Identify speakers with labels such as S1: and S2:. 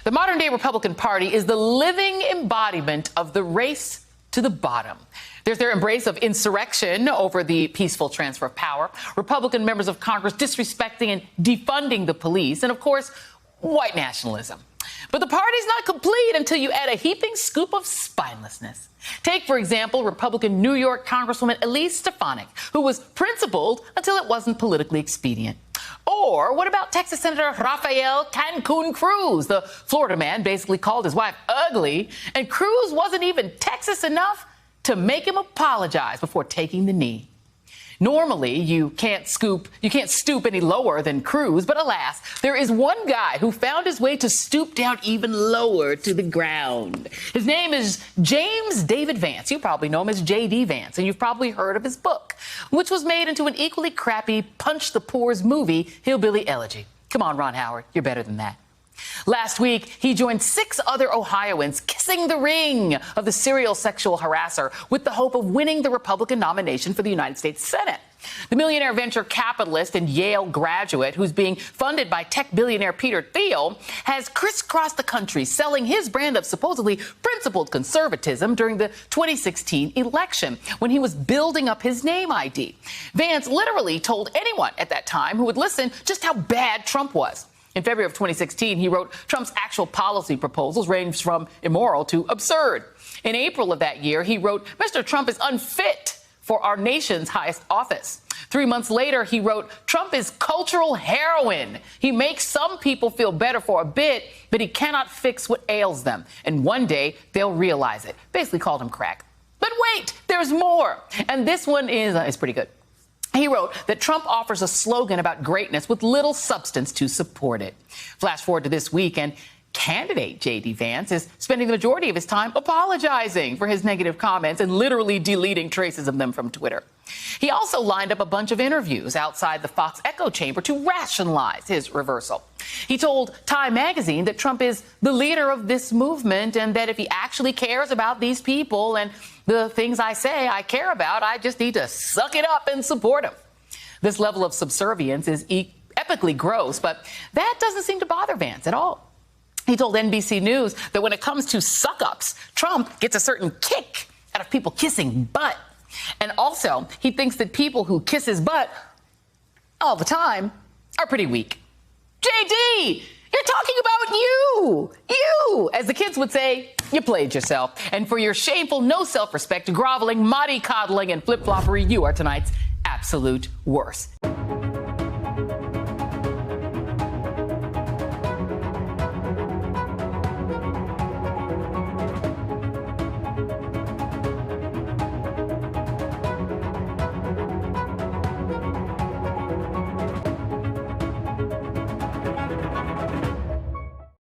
S1: The modern-day Republican Party is the living embodiment of the race to the bottom. There's their embrace of insurrection over the peaceful transfer of power, Republican members of Congress disrespecting and defunding the police, and, of course, white nationalism. But the party's not complete until you add a heaping scoop of spinelessness. Take, for example, Republican New York Congresswoman Elise Stefanik, who was principled until it wasn't politically expedient. Or what about Texas Senator Rafael Cancun Cruz? The Florida man basically called his wife ugly, and Cruz wasn't even Texas enough to make him apologize before taking the knee. Normally, you can't stoop any lower than Cruz, but alas, there is one guy who found his way to stoop down even lower to the ground. His name is James David Vance. You probably know him as J.D. Vance, and you've probably heard of his book, which was made into an equally crappy Punch the Poor's movie, Hillbilly Elegy. Come on, Ron Howard, you're better than that. Last week, he joined 6 other Ohioans kissing the ring of the serial sexual harasser with the hope of winning the Republican nomination for the United States Senate. The millionaire venture capitalist and Yale graduate, who's being funded by tech billionaire Peter Thiel, has crisscrossed the country selling his brand of supposedly principled conservatism during the 2016 election when he was building up his name ID. Vance literally told anyone at that time who would listen just how bad Trump was. In February of 2016, he wrote Trump's actual policy proposals ranged from immoral to absurd. In April of that year, he wrote, Mr. Trump is unfit for our nation's highest office. 3 months later, he wrote, Trump is cultural heroin. He makes some people feel better for a bit, but he cannot fix what ails them. And one day, they'll realize it. Basically called him crack. But wait, there's more. And this one is pretty good. He wrote that Trump offers a slogan about greatness with little substance to support it. Flash forward to this week, and candidate J.D. Vance is spending the majority of his time apologizing for his negative comments and literally deleting traces of them from Twitter. He also lined up a bunch of interviews outside the Fox echo chamber to rationalize his reversal. He told Time magazine that Trump is the leader of this movement and that if he actually cares about these people and the things I say I care about, I just need to suck it up and support him. This level of subservience is epically gross, but that doesn't seem to bother Vance at all. He told NBC News that when it comes to suck-ups, Trump gets a certain kick out of people kissing butt. And also, he thinks that people who kiss his butt all the time are pretty weak. JD, you're talking about you. You, as the kids would say, you played yourself. And for your shameful, no self-respect, groveling, mollycoddling, and flip-floppery, you are tonight's absolute worst.